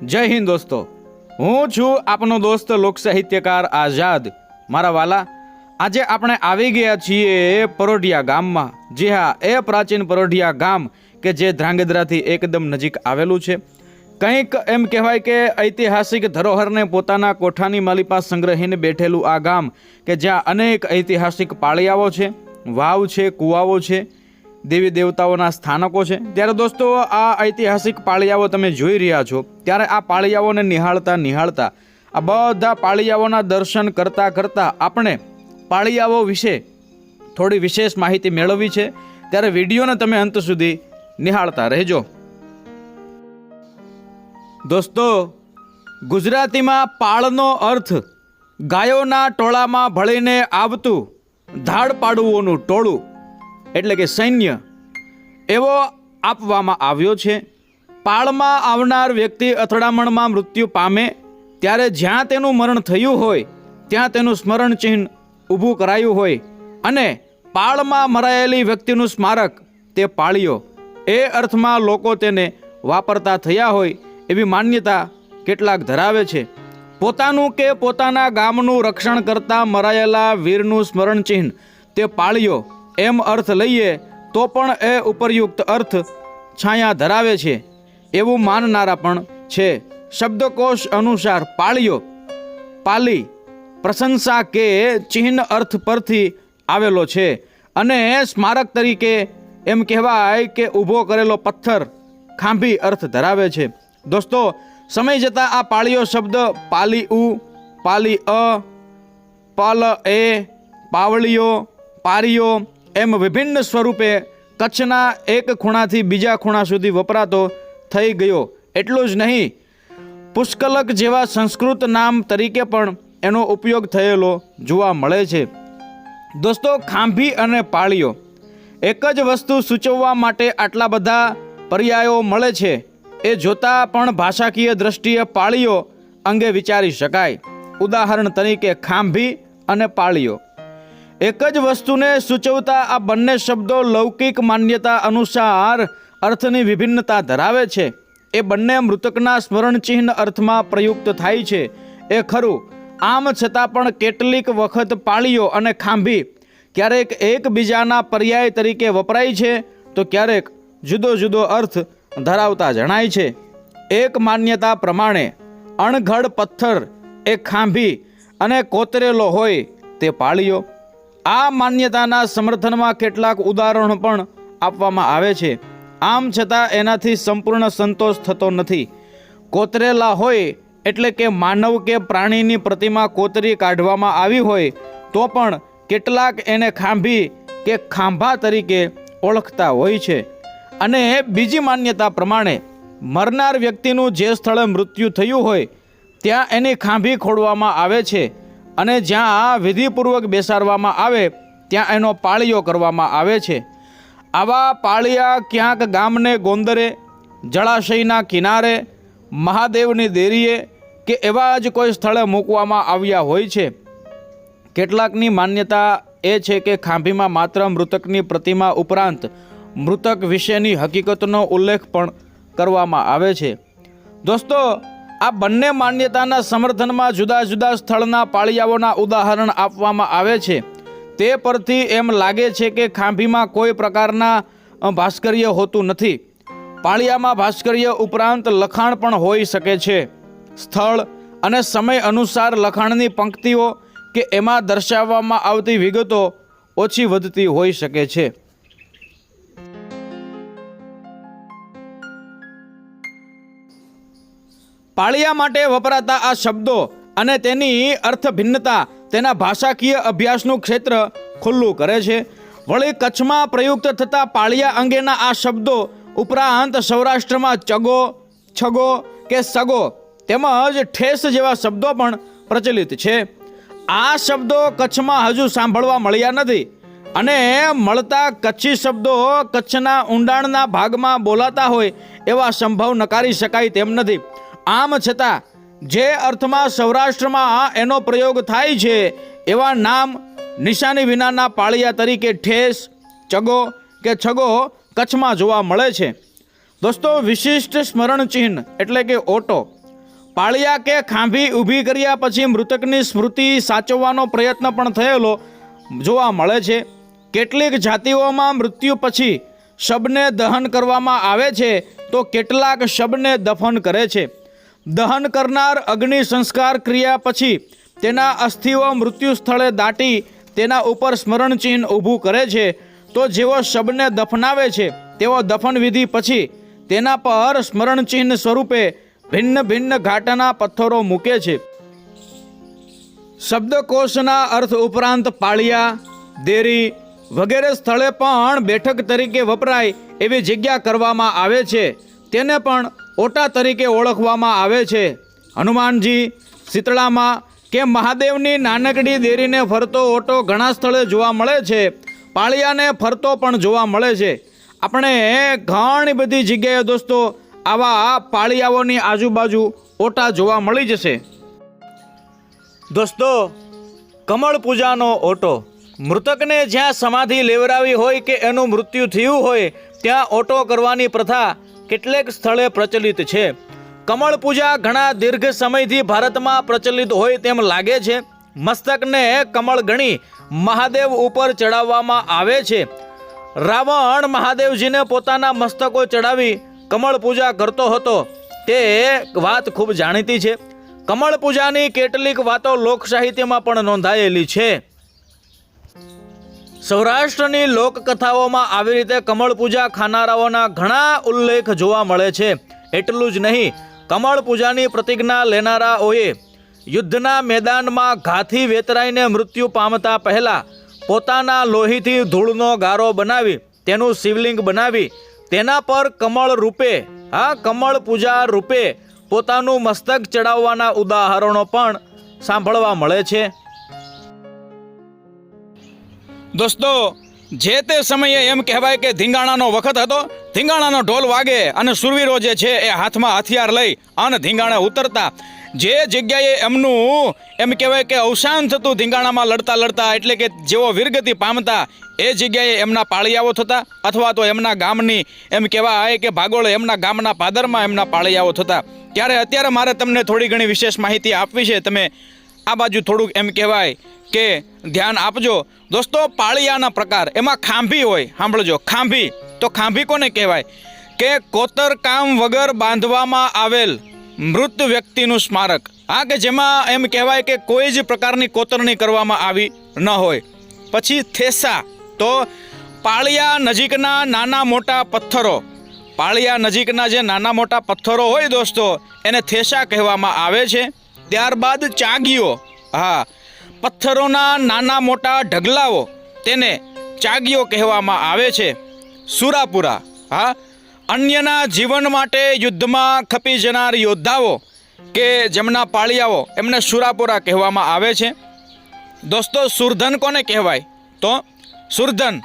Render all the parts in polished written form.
જય હિન્દ દોસ્તો, હું છું આપનો દોસ્ત લોક સાહિત્યકાર આઝાદ. મારા વાલા, આજે આપણે આવી ગયા છીએ પરોઢિયા ગામમાં. જી હા, એ પ્રાચીન પરોઢિયા ગામ કે જે ધ્રાંગધ્રાથી એકદમ નજીક આવેલું છે. કંઈક એમ કહેવાય કે ઐતિહાસિક ધરોહરને પોતાના કોઠાની માલિપા સંગ્રહીને બેઠેલું આ ગામ કે જ્યાં અનેક ઐતિહાસિક પાળિયાઓ છે, વાવ છે, કૂવાઓ છે, દેવી દેવતાઓના સ્થાનકો છે. ત્યારે દોસ્તો, આ ઐતિહાસિક પાળિયાઓ તમે જોઈ રહ્યા છો. ત્યારે આ પાળિયાઓને નિહાળતા આ બધા પાળિયાઓના દર્શન કરતા આપણે પાળિયાઓ વિશે થોડી વિશેષ માહિતી મેળવવી છે. ત્યારે વિડીયોને તમે અંત સુધી નિહાળતા રહેજો. દોસ્તો, ગુજરાતીમાં પાળનો અર્થ ગાયોના ટોળામાં ભળીને આવતું ધાડપાડુઓનું ટોળું એટલે કે સૈન્ય એવો આપવામાં આવ્યો છે. પાળમાં આવનાર વ્યક્તિ અથડામણમાં મૃત્યુ પામે ત્યારે જ્યાં તેનું મરણ થયું હોય ત્યાં તેનું સ્મરણ ચિહ્ન ઊભું કરાયું હોય અને પાળમાં મરાયેલી વ્યક્તિનું સ્મારક તે પાળિયો, એ અર્થમાં લોકો તેને વાપરતા થયા હોય એવી માન્યતા કેટલાક ધરાવે છે. પોતાનું કે પોતાના ગામનું રક્ષણ કરતા મરાયેલા વીરનું સ્મરણ ચિહ્ન તે પાળિયો એમ અર્થ લઈએ તો પણ એ ઉપરયુક્ત અર્થ છાયા ધરાવે છે એવું માનનારા પણ છે. શબ્દકોશ અનુસાર પાળિયો પાલી પ્રશંસા કે ચિહ્ન અર્થ પરથી આવેલો છે અને સ્મારક તરીકે એમ કહેવાય કે ઊભો કરેલો પથ્થર ખાંભી અર્થ ધરાવે છે. દોસ્તો, સમય જતાં આ પાળિયો શબ્દ પાલી ઉ, પાલી અ, પાલ એ, પાવળીઓ, પારીઓ એમ વિભિન્ન સ્વરૂપે કચ્છના એક ખૂણાથી બીજા ખૂણા સુધી વપરાતો થઈ ગયો. એટલું જ નહીં, પુષ્કલક જેવા સંસ્કૃત નામ તરીકે પણ એનો ઉપયોગ થયેલો જોવા મળે છે. દોસ્તો, ખાંભી અને પાળીઓ એક જ વસ્તુ સૂચવવા માટે આટલા બધા પર્યાયો મળે છે એ જોતાં પણ ભાષાકીય દ્રષ્ટિએ પાળીઓ અંગે વિચારી શકાય. ઉદાહરણ તરીકે ખાંભી અને પાળીઓ એક જ વસ્તુને સૂચવતા આ બંને શબ્દો લૌકિક માન્યતા અનુસાર અર્થની વિભિન્નતા ધરાવે છે. એ બંને મૃતકના સ્મરણચિહ્ન અર્થમાં પ્રયુક્ત થાય છે એ ખરું. આમ છતાં પણ કેટલીક વખત પાળીઓ અને ખાંભી ક્યારેક એકબીજાના પર્યાય તરીકે વપરાય છે તો ક્યારેક જુદો જુદો અર્થ ધરાવતા જણાય છે. એક માન્યતા પ્રમાણે અણઘડ પથ્થર એ ખાંભી અને કોતરેલો હોય તે પાળીઓ. આ માન્યતાના સમર્થનમાં કેટલાક ઉદાહરણો પણ આપવામાં આવે છે. આમ છતાં એનાથી સંપૂર્ણ સંતોષ થતો નથી. કોતરેલા હોય એટલે કે માનવ કે પ્રાણીની પ્રતિમા કોતરી કાઢવામાં આવી હોય તો પણ કેટલાક એને ખાંભી કે ખાંભા તરીકે ઓળખતા હોય છે. અને બીજી માન્યતા પ્રમાણે મરનાર વ્યક્તિનું જે સ્થળે મૃત્યુ થયું હોય ત્યાં એની ખાંભી ખોડવામાં આવે છે અને જ્યાં વિધિપૂર્વક બેસાડવામાં આવે ત્યાં એનો પાળિયો કરવામાં આવે છે. આવા પાળિયા ક્યાંક ગામને ગોંદરે, જળાશયના કિનારે, મહાદેવની દેરીએ કે એવા જ કોઈ સ્થળે મૂકવામાં આવ્યા હોય છે. કેટલાકની માન્યતા એ છે કે ખાંભીમાં માત્ર મૃતકની પ્રતિમા ઉપરાંત મૃતક વિશેની હકીકતનો ઉલ્લેખ પણ કરવામાં આવે છે. દોસ્તો, આ બંને માન્યતાના સમર્થનમાં જુદા જુદા સ્થળના પાળિયાઓના ઉદાહરણ આપવામાં આવે છે. તે પરથી એમ લાગે છે કે ખાંભીમાં કોઈ પ્રકારના ભાસ્કર્ય હોતું નથી. પાળિયામાં ભાસ્કર્ય ઉપરાંત લખાણ પણ હોઈ શકે છે. સ્થળ અને સમય અનુસાર લખાણની પંક્તિઓ કે એમાં દર્શાવવામાં આવતી વિગતો ઓછી વધતી હોઈ શકે છે. પાળિયા માટે વપરાતા આ શબ્દો અને તેની અર્થ ભિન્નતા તેના ભાષાકીય અભ્યાસનું ક્ષેત્ર ખુલ્લું કરે છે. વળી કચ્છમાં પ્રયુક્ત થતા પાળિયા અંગેના આ શબ્દો ઉપરાંત સૌરાષ્ટ્રમાં ચગો, છગો કે સગો તેમજ ઠેસ જેવા શબ્દો પણ પ્રચલિત છે. આ શબ્દો કચ્છમાં હજુ સાંભળવા મળ્યા નથી અને મળતા કચ્છી શબ્દો કચ્છના ઊંડાણના ભાગમાં બોલાતા હોય એવા સંભવ નકારી શકાય તેમ નથી. આમ છતાં જે અર્થમાં સૌરાષ્ટ્રમાં એનો પ્રયોગ થાય છે એવા નામ નિશાની વિનાના પાળિયા તરીકે ઠેસ, ચગો કે છગો કચ્છમાં જોવા મળે છે. દોસ્તો, વિશિષ્ટ સ્મરણ ચિહ્ન એટલે કે ઓટો પાળિયા કે ખાંભી ઊભી કર્યા પછી મૃતકની સ્મૃતિ સાચવવાનો પ્રયત્ન પણ થયેલો જોવા મળે છે. કેટલીક જાતિઓમાં મૃત્યુ પછી શબને દહન કરવામાં આવે છે તો કેટલાક શબને દફન કરે છે. દહન કરનાર અગ્નિ સંસ્કાર ક્રિયા પછી તેના અસ્થિઓ મૃત્યુ સ્થળે દાટી તેના ઉપર સ્મરણ ચિહ્ન ઊભું કરે છે. તો જેઓ શબને દફનાવે છે તેઓ દફન વિધિ પછી તેના પર સ્મરણ ચિહ્ન સ્વરૂપે ભિન્ન ભિન્ન ઘાટના પથ્થરો મૂકે છે. શબ્દકોશના અર્થ ઉપરાંત પાળિયા, દેરી વગેરે સ્થળે પણ બેઠક તરીકે વપરાય એવી જગ્યા કરવામાં આવે છે. તેને પણ ઓટા તરીકે ઓળખવામાં આવે છે. હનુમાનજી, શીતળામાં કે મહાદેવની નાનકડી દેરીને ફરતો ઓટો ઘણા સ્થળે જોવા મળે છે. પાળિયાને ફરતો પણ જોવા મળે છે. આપણે ઘણી બધી જગ્યાએ દોસ્તો આવા પાળિયાઓની આજુબાજુ ઓટા જોવા મળી જશે. દોસ્તો, કમળ પૂજાનો ઓટો મૃતકને જ્યાં સમાધિ લેવરાવી હોય કે એનું મૃત્યુ થયું હોય ત્યાં ઓટો કરવાની પ્રથા કેટલેક સ્થળે પ્રચલિત છે. કમળ પૂજા ઘણા દીર્ઘ સમયથી ભારતમાં પ્રચલિત હોય તેમ લાગે છે. મસ્તકને કમળ ગણી મહાદેવ ઉપર ચડાવવામાં આવે છે. રાવણ મહાદેવજીને પોતાના મસ્તકો ચડાવી કમળ પૂજા કરતો હતો તે વાત ખૂબ જાણીતી છે. કમળ પૂજાની કેટલીક વાતો લોક સાહિત્યમાં પણ નોંધાયેલી છે. સૌરાષ્ટ્રની લોકકથાઓમાં આવી રીતે કમળ પૂજા ખાનારાઓના ઘણા ઉલ્લેખ જોવા મળે છે. એટલું જ નહીં, કમળ પૂજાની પ્રતિજ્ઞા લેનારાઓએ યુદ્ધના મેદાનમાં ઘાથી વેતરાઈને મૃત્યુ પામતા પહેલા પોતાના લોહીથી ધૂળનો ગારો બનાવી તેનું શિવલિંગ બનાવી તેના પર કમળ રૂપે કમળ પૂજા રૂપે પોતાનું મસ્તક ચડાવવાના ઉદાહરણો પણ સાંભળવા મળે છે. દોસ્તો, જે તે સમયે એમ કહેવાય કે ધીંગાણાનો વખત હતો. ધીંગાણાનો ઢોલ વાગે અને સુરવીરો જે છે એ હાથમાં હથિયાર લઈ અને ધીંગાણે ઉતરતા. જે જગ્યાએ એમનું એમ કહેવાય કે અવસાન થતું ધીંગાણામાં લડતા લડતા, એટલે કે જેઓ વીરગતિ પામતા, એ જગ્યાએ એમના પાળિયાઓ થતા અથવા તો એમના ગામની એમ કહેવાય કે ભાગોળ એમના ગામના પાદરમાં એમના પાળિયાઓ થતા. ત્યારે અત્યારે મારે તમને થોડી ઘણી વિશેષ માહિતી આપવી છે. તમે આ બાજુ થોડુંક એમ કહેવાય કે ધ્યાન આપજો. દોસ્તો, પાળિયાના પ્રકાર એમાં ખાંભી હોય. સાંભળજો, ખાંભી. તો ખાંભી કોને કહેવાય કે કોતર કામ વગર બાંધવામાં આવેલ મૃત વ્યક્તિનું સ્મારક. કે જેમાં એમ કહેવાય કે કોઈ જ પ્રકારની કોતરણી કરવામાં આવી ન હોય. પછી થેસા. તો પાળિયા નજીકના નાના મોટા પથ્થરો. પાળિયા નજીકના જે નાના મોટા પથ્થરો હોય દોસ્તો એને થેસા કહેવામાં આવે છે. ત્યારબાદ ચાગીઓ. પથ્થરોના નાના મોટા ઢગલાઓ તેને ચાગીઓ કહેવામાં આવે છે. સુરાપુરા. અન્યના જીવન માટે યુદ્ધમાં ખપી જનાર યોદ્ધાઓ કે જેમના પાળિયાઓ એમને સુરાપુરા કહેવામાં આવે છે. દોસ્તો, સુરધન કોને કહેવાય? તો સુરધન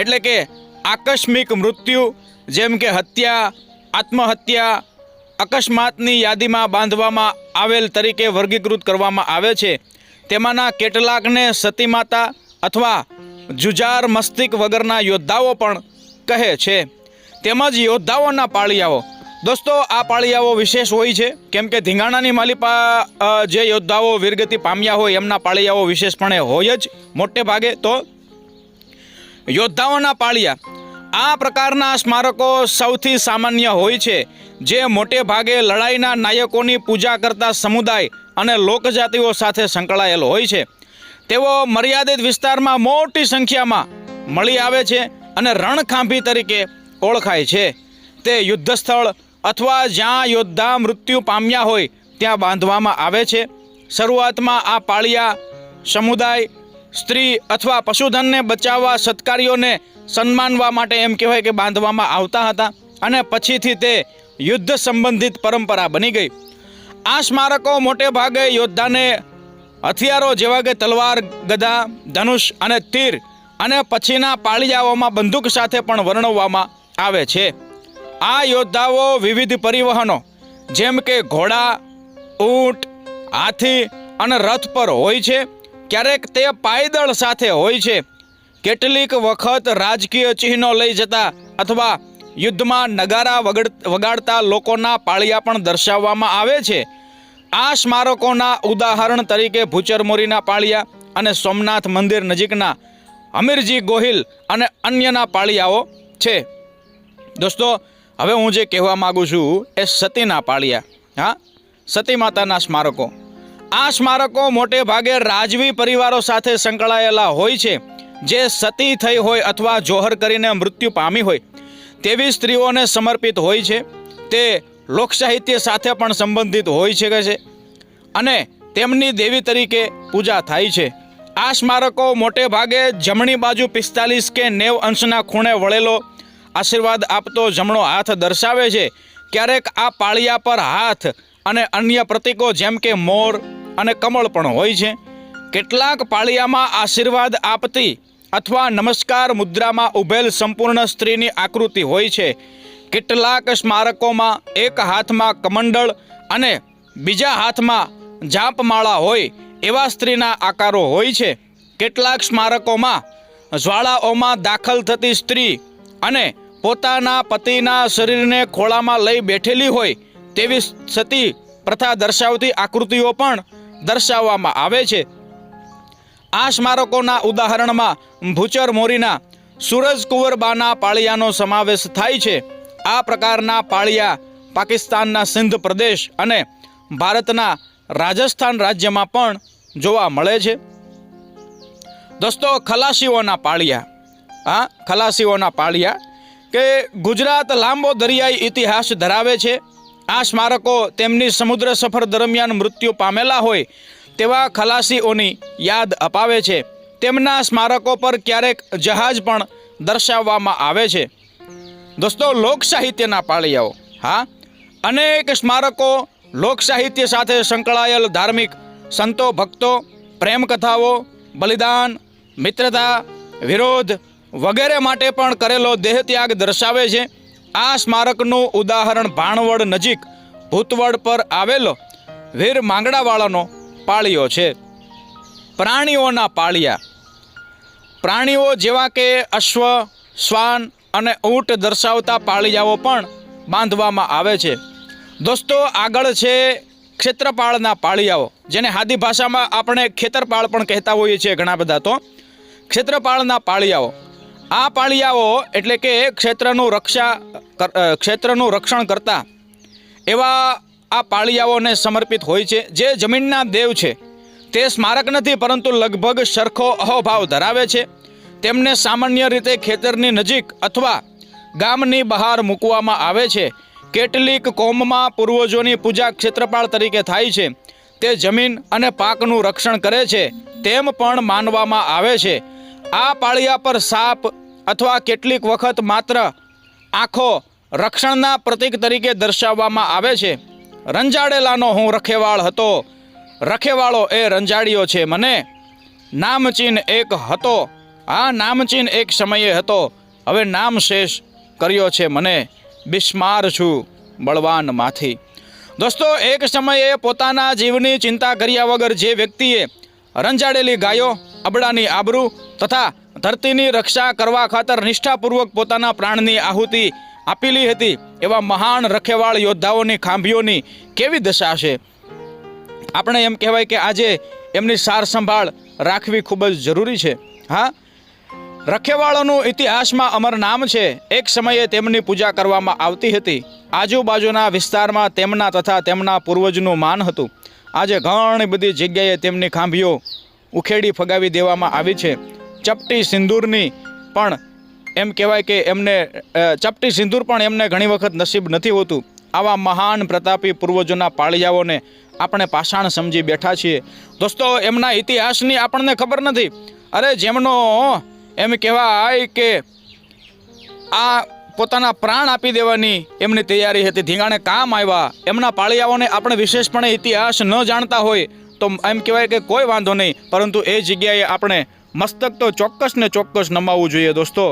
એટલે કે આકસ્મિક મૃત્યુ, જેમ કે હત્યા, આત્મહત્યા, અકસ્માતની યાદીમાં બાંધવામાં આવેલ તરીકે વર્ગીકૃત કરવામાં આવે છે. તેમાંના કેટલાકને સતીમાતા અથવા જુજાર મસ્તિક વગરના યોદ્ધાઓ પણ કહે છે. તેમજ યોદ્ધાઓના પાળિયાઓ. દોસ્તો, આ પાળિયાઓ વિશેષ હોય છે કેમ કે ધીંગાણાની માલિપા જે યોદ્ધાઓ વીરગતિ પામ્યા હોય એમના પાળિયાઓ વિશેષપણે હોય જ મોટે ભાગે. તો યોદ્ધાઓના પાળિયા આ પ્રકારના સ્મારકો સૌથી સામાન્ય હોય છે, જે મોટે ભાગે લડાઈના નાયકોની પૂજા કરતા સમુદાય અને લોકજાતિઓ સાથે સંકળાયેલ હોય છે. તેઓ મર્યાદિત વિસ્તારમાં મોટી સંખ્યામાં મળી આવે છે અને રણખાંભી તરીકે ઓળખાય છે. તે યુદ્ધ સ્થળ અથવા જ્યાં યોદ્ધા મૃત્યુ પામ્યા હોય ત્યાં બાંધવામાં આવે છે. શરૂઆતમાં આ પાળિયા સમુદાય, સ્ત્રી અથવા પશુધનને બચાવવા સત્કાર્યોને સન્માનવા માટે એમ કહેવાય કે બાંધવામાં આવતા હતા અને પછીથી તે યુદ્ધ સંબંધિત પરંપરા બની ગઈ. આ સ્મારકો મોટે ભાગે યોદ્ધાને હથિયારો જેવા કે તલવાર, ગદા, ધનુષ અને તીર અને પછીના પાળિયાઓમાં બંદૂક સાથે પણ વર્ણવવામાં આવે છે. આ યોદ્ધાઓ વિવિધ પરિવહનો જેમ કે ઘોડા, ઊંટ, હાથી અને રથ પર હોય છે. ક્યારેક તે પાયદળ સાથે હોય છે. કેટલીક વખત રાજકીય ચિહ્નો લઈ જતા અથવા યુદ્ધમાં નગારા વગાડતા લોકોના પાળિયા પણ દર્શાવવામાં આવે છે. આ સ્મારકોના ઉદાહરણ તરીકે ભૂચરમોરીના પાળિયા અને સોમનાથ મંદિર નજીકના હમીરજી ગોહિલ અને અન્યના પાળિયાઓ છે. દોસ્તો, હવે હું જે કહેવા માગું છું એ સતીના પાળિયા, હા, સતી માતાના સ્મારકો. આ સ્મારકો મોટે ભાગે રાજવી પરિવારો સાથે સંકળાયેલા હોય છે, જે સતી થઈ હોય અથવા જોહર કરીને મૃત્યુ પામી હોય તેવી સ્ત્રીઓને સમર્પિત હોય છે. તે લોકસાહિત્ય સાથે પણ સંબંધિત હોઈ શકે છે અને તેમની દેવી તરીકે પૂજા થાય છે. આ સ્મારકો મોટે ભાગે જમણી બાજુ 45 કે 90 અંશના ખૂણે વળેલો આશીર્વાદ આપતો જમણો હાથ દર્શાવે છે. ક્યારેક આ પાળિયા પર હાથ અને અન્ય પ્રતીકો જેમ કે મોર અને કમળ પણ હોય છે. કેટલાક પાળિયામાં આશીર્વાદ આપતી અથવા નમસ્કાર મુદ્રામાં ઊભેલ સંપૂર્ણ સ્ત્રીની આકૃતિ હોય છે. કેટલાક સ્મારકોમાં એક હાથમાં કમંડળ અને બીજા હાથમાં જાપમાળા હોય એવા સ્ત્રીના આકારો હોય છે. કેટલાક સ્મારકોમાં જ્વાળાઓમાં દાખલ થતી સ્ત્રી અને પોતાના પતિના શરીરને ખોળામાં લઈ બેઠેલી હોય તેવી સતી પ્રથા દર્શાવતી આકૃતિઓ પણ દર્શાવવામાં આવે છે. આ સ્મારકોના ઉદાહરણમાં ભૂચર મોરીના સૂરજકુંવરબાના પાળિયાનો સમાવેશ થાય છે. આ પ્રકારના પાળિયા પાકિસ્તાનના સિંધ પ્રદેશ અને ભારતના રાજસ્થાન રાજ્યમાં પણ જોવા મળે છે. દોસ્તો, ખલાસીઓના પાળિયા, હા, ખલાસીઓના પાળિયા કે ગુજરાત લાંબો દરિયાઈ ઇતિહાસ ધરાવે છે. આ સ્મારકો તેમની સમુદ્ર સફર દરમિયાન મૃત્યુ પામેલા હોય તેવા ખલાસીઓની યાદ અપાવે છે. તેમના સ્મારકો પર ક્યારેક જહાજ પણ દર્શાવવામાં આવે છે. દોસ્તો, લોકસાહિત્યના પાળિયાઓ, હા, અનેક સ્મારકો લોકસાહિત્ય સાથે સંકળાયેલ ધાર્મિક સંતો ભક્તો, પ્રેમ કથાઓ, બલિદાન, મિત્રતા, વિરોધ વગેરે માટે પણ કરેલો દેહત્યાગ દર્શાવે છે. આ સ્મારકનું ઉદાહરણ ભાણવડ નજીક ભૂતવડ પર આવેલો વીર માંગડાવાળાનો પાળિયો છે. પ્રાણીઓના પાળિયા, પ્રાણીઓ જેવા કે અશ્વ, શ્વાન અને ઊંટ દર્શાવતા પાળિયાઓ પણ બાંધવામાં આવે છે. દોસ્તો, આગળ છે ક્ષેત્રપાળના પાળિયાઓ, જેને હાદી ભાષામાં આપણે ખેતરપાળ પણ કહેતા હોઈએ છીએ ઘણા બધા. તો ક્ષેત્રપાળના પાળિયાઓ, આ પાળિયાઓ એટલે કે ક્ષેત્રનું રક્ષણ કરતા એવા આ પાળિયાઓને સમર્પિત હોય છે. જે જમીનના દેવ છે તે સ્મારક નથી, પરંતુ લગભગ સરખો અહોભાવ ધરાવે છે. તેમને સામાન્ય રીતે ખેતરની નજીક અથવા ગામની બહાર મૂકવામાં આવે છે. કેટલીક કોમમાં પૂર્વજોની પૂજા ક્ષેત્રપાળ તરીકે થાય છે. તે જમીન અને પાકનું રક્ષણ કરે છે તેમ પણ માનવામાં આવે છે. આ પાળિયા પર સાપ અથવા કેટલીક વખત માત્ર આંખો રક્ષણના પ્રતીક તરીકે દર્શાવવામાં આવે છે. રંજાડેલાનો હું રખેવાળ હતો, રખેવાળો એ રંજાડ્યો છે મને. નામચીન એક હતો, આ નામચીન એક સમયે હતો, હવે નામ શેષ કર્યો છે મને. બિસ્માર છું બળવાનમાંથી. દોસ્તો, એક સમયે પોતાના જીવની ચિંતા કર્યા વગર જે વ્યક્તિએ રંજાડેલી ગાયો, અબડાની આબરૂ તથા ધરતીની રક્ષા કરવા ખાતર નિષ્ઠાપૂર્વક પોતાના પ્રાણની આહુતિ આપેલી હતી એવા મહાન રખેવાળ યોદ્ધાઓની ખાંભીઓની કેવી દશા છે. આપણે એમ કહેવાય કે આજે એમની સાર સંભાળ રાખવી ખૂબ જ જરૂરી છે. હા, રખેવાળોનું ઇતિહાસમાં અમર નામ છે. એક સમયે તેમની પૂજા કરવામાં આવતી હતી. આજુબાજુના વિસ્તારમાં તેમના તથા તેમના પૂર્વજનું માન હતું. આજે ઘણી બધી જગ્યાએ તેમની ખાંભીઓ ઉખેડી ફગાવી દેવામાં આવી છે. ચપટી સિંદૂરની પણ એમ કહેવાય કે એમને ચપટી સિંદૂર પણ એમને ઘણી વખત નસીબ નથી હોતું. આવા મહાન પ્રતાપી પૂર્વજોના પાળિયાઓને આપણે પાષાણ સમજી બેઠા છીએ. દોસ્તો, એમના ઇતિહાસની આપણને ખબર નથી. અરે, જેમનો એમ કહેવાય કે આ પોતાના પ્રાણ આપી દેવાની એમની તૈયારી હતી, ધીંગાણે કામ આવ્યા, એમના પાળિયાઓને આપણે વિશેષપણે ઇતિહાસ ન જાણતા હોય તો એમ કહેવાય કે કોઈ વાંધો નહીં, પરંતુ એ જગ્યાએ આપણે મસ્તક તો ચોક્કસ ને ચોક્કસ નમાવવું જોઈએ. દોસ્તો,